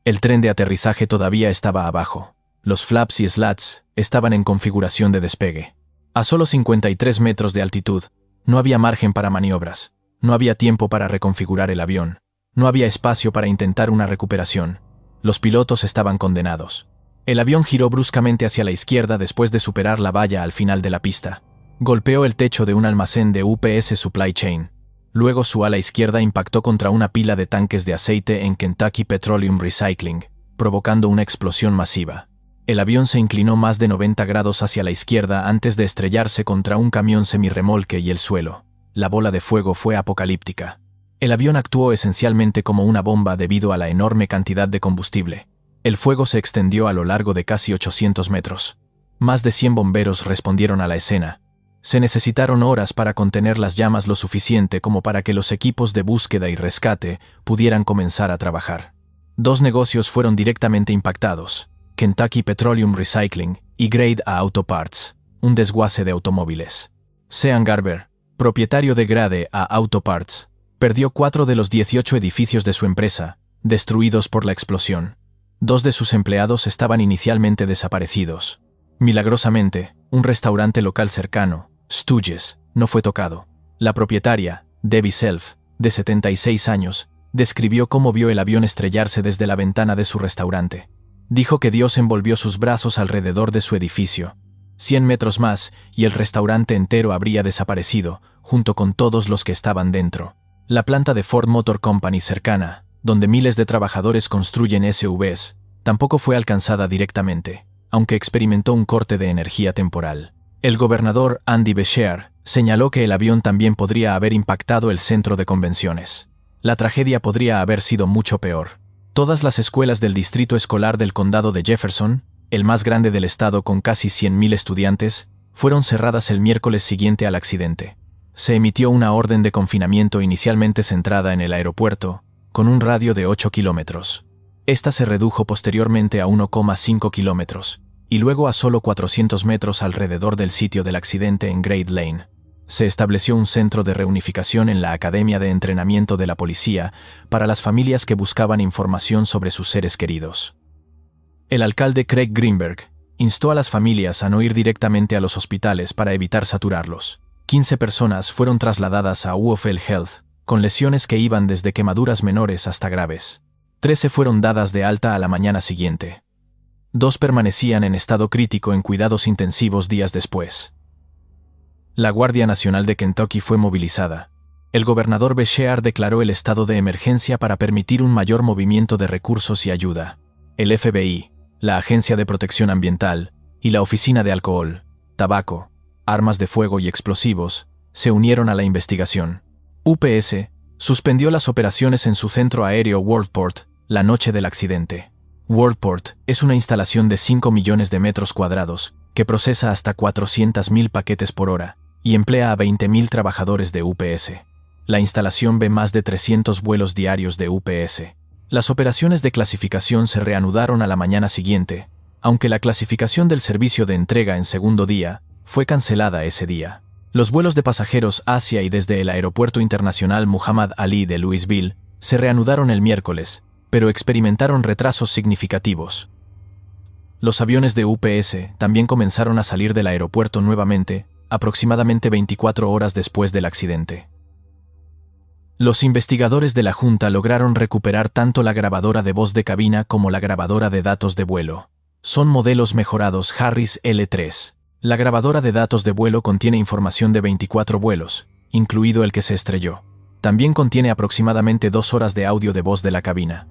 El tren de aterrizaje todavía estaba abajo. Los flaps y slats estaban en configuración de despegue. A solo 53 metros de altitud, no había margen para maniobras, no había tiempo para reconfigurar el avión, no había espacio para intentar una recuperación. Los pilotos estaban condenados. El avión giró bruscamente hacia la izquierda después de superar la valla al final de la pista. Golpeó el techo de un almacén de UPS Supply Chain. Luego su ala izquierda impactó contra una pila de tanques de aceite en Kentucky Petroleum Recycling, provocando una explosión masiva. El avión se inclinó más de 90 grados hacia la izquierda antes de estrellarse contra un camión semirremolque y el suelo. La bola de fuego fue apocalíptica. El avión actuó esencialmente como una bomba debido a la enorme cantidad de combustible. El fuego se extendió a lo largo de casi 800 metros. Más de 100 bomberos respondieron a la escena. Se necesitaron horas para contener las llamas lo suficiente como para que los equipos de búsqueda y rescate pudieran comenzar a trabajar. 2 negocios fueron directamente impactados: Kentucky Petroleum Recycling y Grade A Auto Parts, un desguace de automóviles. Sean Garber, propietario de Grade A Auto Parts, perdió 4 de los 18 edificios de su empresa, destruidos por la explosión. 2 de sus empleados estaban inicialmente desaparecidos. Milagrosamente, un restaurante local cercano, Stooges, no fue tocado. La propietaria, Debbie Self, de 76 años, describió cómo vio el avión estrellarse desde la ventana de su restaurante. Dijo que Dios envolvió sus brazos alrededor de su edificio. 100 metros más y el restaurante entero habría desaparecido, junto con todos los que estaban dentro. La planta de Ford Motor Company cercana, donde miles de trabajadores construyen SUVs, tampoco fue alcanzada directamente, aunque experimentó un corte de energía temporal. El gobernador Andy Beshear señaló que el avión también podría haber impactado el centro de convenciones. La tragedia podría haber sido mucho peor. Todas las escuelas del distrito escolar del condado de Jefferson, el más grande del estado con casi 100,000 estudiantes, fueron cerradas el miércoles siguiente al accidente. Se emitió una orden de confinamiento inicialmente centrada en el aeropuerto, con un radio de 8 kilómetros. Esta se redujo posteriormente a 1,5 kilómetros, y luego a solo 400 metros alrededor del sitio del accidente en Great Lane. Se estableció un centro de reunificación en la Academia de Entrenamiento de la Policía para las familias que buscaban información sobre sus seres queridos. El alcalde Craig Greenberg instó a las familias a no ir directamente a los hospitales para evitar saturarlos. 15 personas fueron trasladadas a UofL Health, con lesiones que iban desde quemaduras menores hasta graves. 13 fueron dadas de alta a la mañana siguiente. 2 permanecían en estado crítico en cuidados intensivos días después. La Guardia Nacional de Kentucky fue movilizada. El gobernador Beshear declaró el estado de emergencia para permitir un mayor movimiento de recursos y ayuda. El FBI, la Agencia de Protección Ambiental y la Oficina de Alcohol, Tabaco, Armas de Fuego y Explosivos se unieron a la investigación. UPS suspendió las operaciones en su centro aéreo Worldport la noche del accidente. Worldport es una instalación de 5 millones de metros cuadrados que procesa hasta 400,000 paquetes por hora y emplea a 20,000 trabajadores de UPS. La instalación ve más de 300 vuelos diarios de UPS. Las operaciones de clasificación se reanudaron a la mañana siguiente, aunque la clasificación del servicio de entrega en segundo día fue cancelada ese día. Los vuelos de pasajeros hacia y desde el Aeropuerto Internacional Muhammad Ali de Louisville se reanudaron el miércoles, pero experimentaron retrasos significativos. Los aviones de UPS también comenzaron a salir del aeropuerto nuevamente, aproximadamente 24 horas después del accidente. Los investigadores de la Junta lograron recuperar tanto la grabadora de voz de cabina como la grabadora de datos de vuelo. Son modelos mejorados Harris L3. La grabadora de datos de vuelo contiene información de 24 vuelos, incluido el que se estrelló. También contiene aproximadamente 2 horas de audio de voz de la cabina.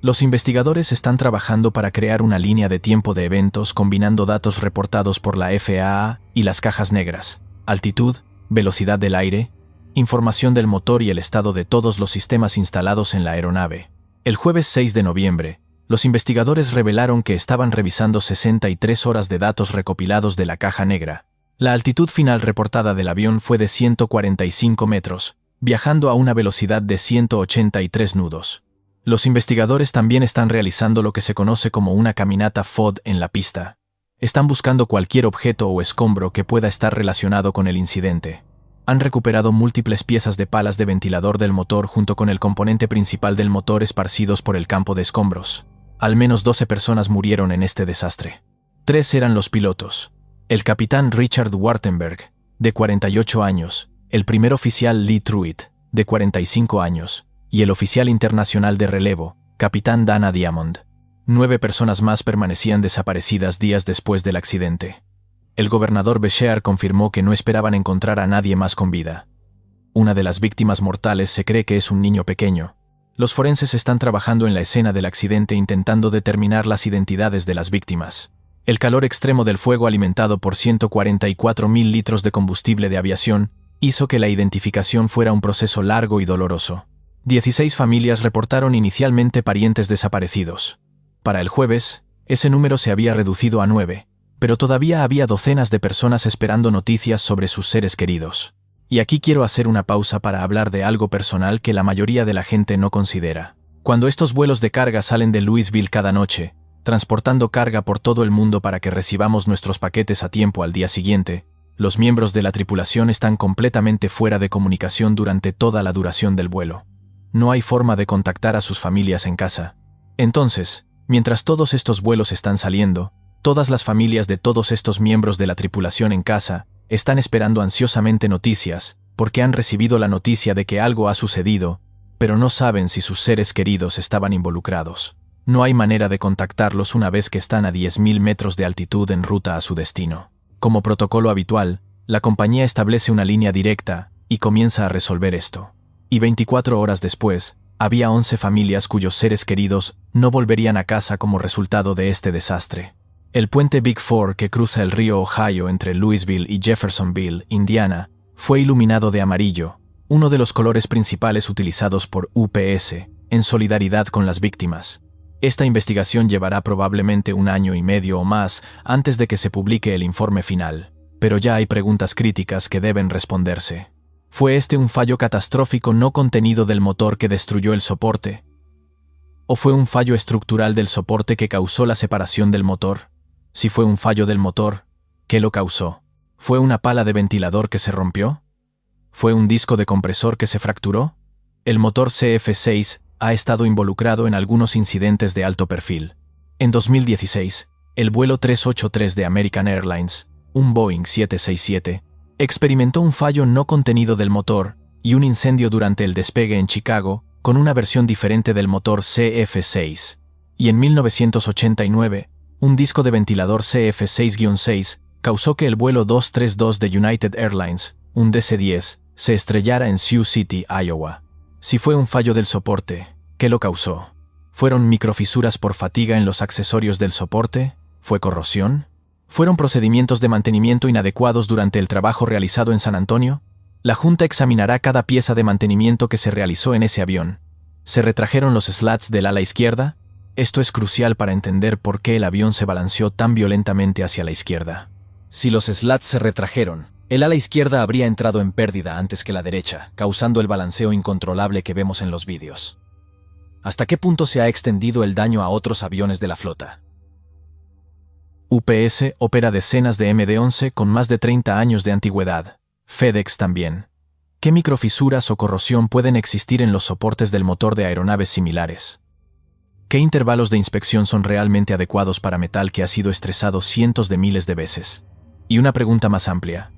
Los investigadores están trabajando para crear una línea de tiempo de eventos combinando datos reportados por la FAA y las cajas negras, altitud, velocidad del aire, información del motor y el estado de todos los sistemas instalados en la aeronave. El jueves 6 de noviembre, los investigadores revelaron que estaban revisando 63 horas de datos recopilados de la caja negra. La altitud final reportada del avión fue de 145 metros, viajando a una velocidad de 183 nudos. Los investigadores también están realizando lo que se conoce como una caminata FOD en la pista. Están buscando cualquier objeto o escombro que pueda estar relacionado con el incidente. Han recuperado múltiples piezas de palas de ventilador del motor junto con el componente principal del motor esparcidos por el campo de escombros. Al menos 12 personas murieron en este desastre. 3 eran los pilotos: el capitán Richard Wartenberg, de 48 años, el primer oficial Lee Truitt, de 45 años, y el oficial internacional de relevo, capitán Dana Diamond. 9 personas más permanecían desaparecidas días después del accidente. El gobernador Beshear confirmó que no esperaban encontrar a nadie más con vida. Una de las víctimas mortales se cree que es un niño pequeño. Los forenses están trabajando en la escena del accidente intentando determinar las identidades de las víctimas. El calor extremo del fuego alimentado por 144.000 litros de combustible de aviación hizo que la identificación fuera un proceso largo y doloroso. 16 familias reportaron inicialmente parientes desaparecidos. Para el jueves, ese número se había reducido a 9, pero todavía había docenas de personas esperando noticias sobre sus seres queridos. Y aquí quiero hacer una pausa para hablar de algo personal que la mayoría de la gente no considera. Cuando estos vuelos de carga salen de Louisville cada noche, transportando carga por todo el mundo para que recibamos nuestros paquetes a tiempo al día siguiente, los miembros de la tripulación están completamente fuera de comunicación durante toda la duración del vuelo. No hay forma de contactar a sus familias en casa. Entonces, mientras todos estos vuelos están saliendo, todas las familias de todos estos miembros de la tripulación en casa están esperando ansiosamente noticias, porque han recibido la noticia de que algo ha sucedido, pero no saben si sus seres queridos estaban involucrados. No hay manera de contactarlos una vez que están a 10.000 metros de altitud en ruta a su destino. Como protocolo habitual, la compañía establece una línea directa y comienza a resolver esto. Y 24 horas después, había 11 familias cuyos seres queridos no volverían a casa como resultado de este desastre. El puente Big Four que cruza el río Ohio entre Louisville y Jeffersonville, Indiana, fue iluminado de amarillo, uno de los colores principales utilizados por UPS, en solidaridad con las víctimas. Esta investigación llevará probablemente 1 año y medio o más antes de que se publique el informe final, pero ya hay preguntas críticas que deben responderse. ¿Fue este un fallo catastrófico no contenido del motor que destruyó el soporte? ¿O fue un fallo estructural del soporte que causó la separación del motor? Si fue un fallo del motor, ¿qué lo causó? ¿Fue una pala de ventilador que se rompió? ¿Fue un disco de compresor que se fracturó? El motor CF6 ha estado involucrado en algunos incidentes de alto perfil. En 2016, el vuelo 383 de American Airlines, un Boeing 767, experimentó un fallo no contenido del motor y un incendio durante el despegue en Chicago con una versión diferente del motor CF6. Y en 1989, un disco de ventilador CF6-6 causó que el vuelo 232 de United Airlines, un DC-10, se estrellara en Sioux City, Iowa. Si fue un fallo del soporte, ¿qué lo causó? ¿Fueron microfisuras por fatiga en los accesorios del soporte? ¿Fue corrosión? ¿Fueron procedimientos de mantenimiento inadecuados durante el trabajo realizado en San Antonio? La Junta examinará cada pieza de mantenimiento que se realizó en ese avión. ¿Se retrajeron los slats del ala izquierda? Esto es crucial para entender por qué el avión se balanceó tan violentamente hacia la izquierda. Si los slats se retrajeron, el ala izquierda habría entrado en pérdida antes que la derecha, causando el balanceo incontrolable que vemos en los vídeos. ¿Hasta qué punto se ha extendido el daño a otros aviones de la flota? UPS opera decenas de MD-11 con más de 30 años de antigüedad. FedEx también. ¿Qué microfisuras o corrosión pueden existir en los soportes del motor de aeronaves similares? ¿Qué intervalos de inspección son realmente adecuados para metal que ha sido estresado cientos de miles de veces? Y una pregunta más amplia.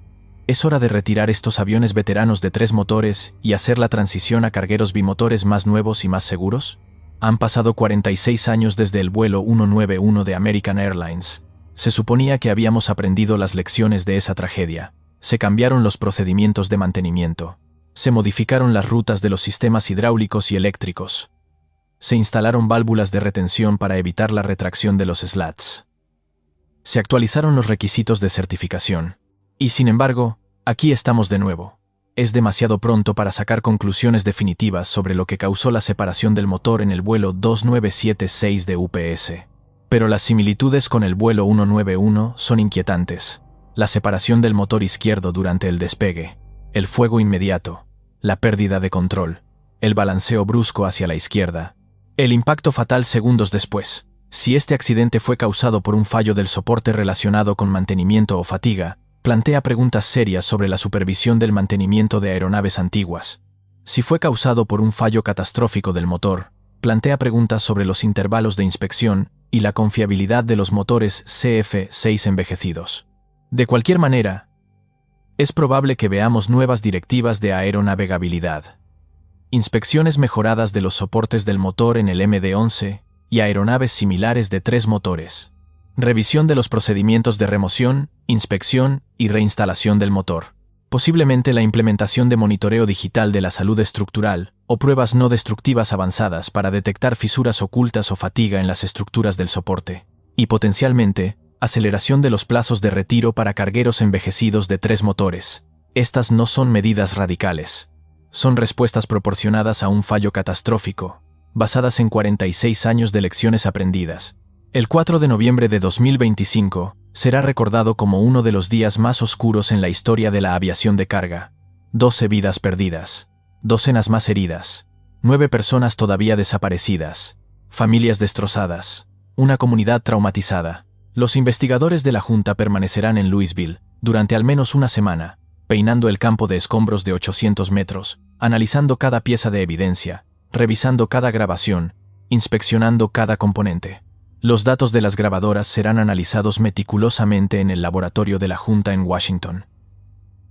¿Es hora de retirar estos aviones veteranos de 3 motores y hacer la transición a cargueros bimotores más nuevos y más seguros? Han pasado 46 años desde el vuelo 191 de American Airlines. Se suponía que habíamos aprendido las lecciones de esa tragedia. Se cambiaron los procedimientos de mantenimiento. Se modificaron las rutas de los sistemas hidráulicos y eléctricos. Se instalaron válvulas de retención para evitar la retracción de los slats. Se actualizaron los requisitos de certificación. Y sin embargo, aquí estamos de nuevo. Es demasiado pronto para sacar conclusiones definitivas sobre lo que causó la separación del motor en el vuelo 2976 de UPS. Pero las similitudes con el vuelo 191 son inquietantes. La separación del motor izquierdo durante el despegue, el fuego inmediato, la pérdida de control, el balanceo brusco hacia la izquierda, el impacto fatal segundos después. Si este accidente fue causado por un fallo del soporte relacionado con mantenimiento o fatiga, plantea preguntas serias sobre la supervisión del mantenimiento de aeronaves antiguas. Si fue causado por un fallo catastrófico del motor, plantea preguntas sobre los intervalos de inspección y la confiabilidad de los motores CF6 envejecidos. De cualquier manera, es probable que veamos nuevas directivas de aeronavegabilidad, inspecciones mejoradas de los soportes del motor en el MD-11 y aeronaves similares de 3 motores. Revisión de los procedimientos de remoción, inspección y reinstalación del motor. Posiblemente la implementación de monitoreo digital de la salud estructural o pruebas no destructivas avanzadas para detectar fisuras ocultas o fatiga en las estructuras del soporte. Y potencialmente, aceleración de los plazos de retiro para cargueros envejecidos de 3 motores. Estas no son medidas radicales. Son respuestas proporcionadas a un fallo catastrófico, basadas en 46 años de lecciones aprendidas. El 4 de noviembre de 2025 será recordado como uno de los días más oscuros en la historia de la aviación de carga. 12 vidas perdidas, docenas más heridas, 9 personas todavía desaparecidas, familias destrozadas, una comunidad traumatizada. Los investigadores de la Junta permanecerán en Louisville durante al menos una semana, peinando el campo de escombros de 800 metros, analizando cada pieza de evidencia, revisando cada grabación, inspeccionando cada componente. Los datos de las grabadoras serán analizados meticulosamente en el laboratorio de la Junta en Washington.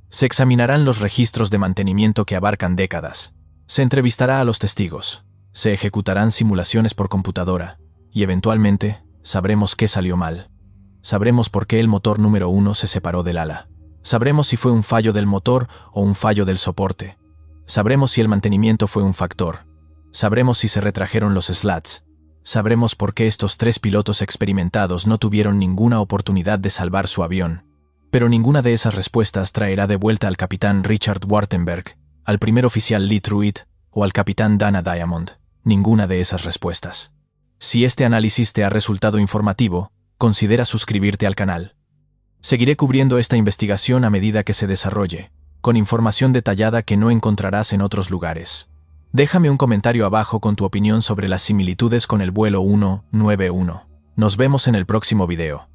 Se examinarán los registros de mantenimiento que abarcan décadas. Se entrevistará a los testigos. Se ejecutarán simulaciones por computadora. Y eventualmente, sabremos qué salió mal. Sabremos por qué el motor número 1 se separó del ala. Sabremos si fue un fallo del motor o un fallo del soporte. Sabremos si el mantenimiento fue un factor. Sabremos si se retrajeron los slats. Sabremos por qué estos 3 pilotos experimentados no tuvieron ninguna oportunidad de salvar su avión. Pero ninguna de esas respuestas traerá de vuelta al capitán Richard Wartenberg, al primer oficial Lee Truitt o al capitán Dana Diamond. Ninguna de esas respuestas. Si este análisis te ha resultado informativo, considera suscribirte al canal. Seguiré cubriendo esta investigación a medida que se desarrolle, con información detallada que no encontrarás en otros lugares. Déjame un comentario abajo con tu opinión sobre las similitudes con el vuelo 191. Nos vemos en el próximo video.